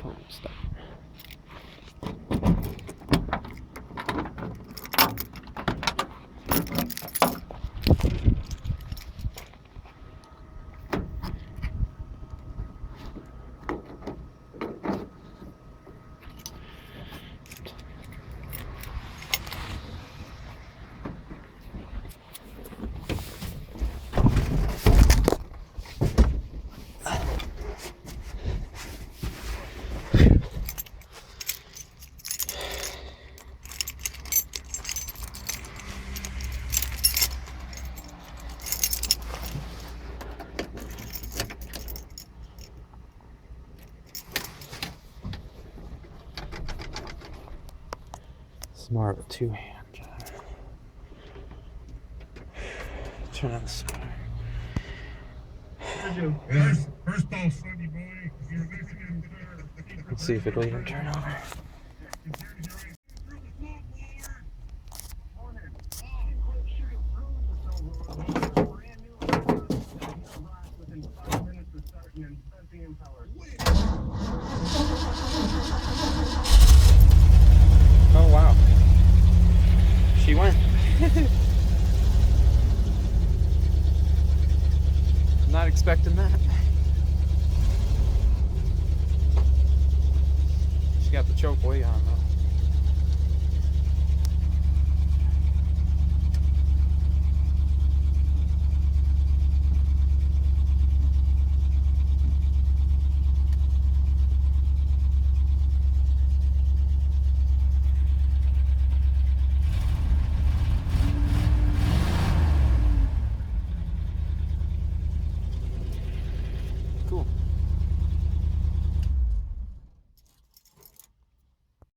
Cold start. Smart with two hands. Turn on the spark. First off, Sonny boy, you're listening to Let's see if it'll even turn on. Oh wow. She went. Not expecting that. She got the choke way on though.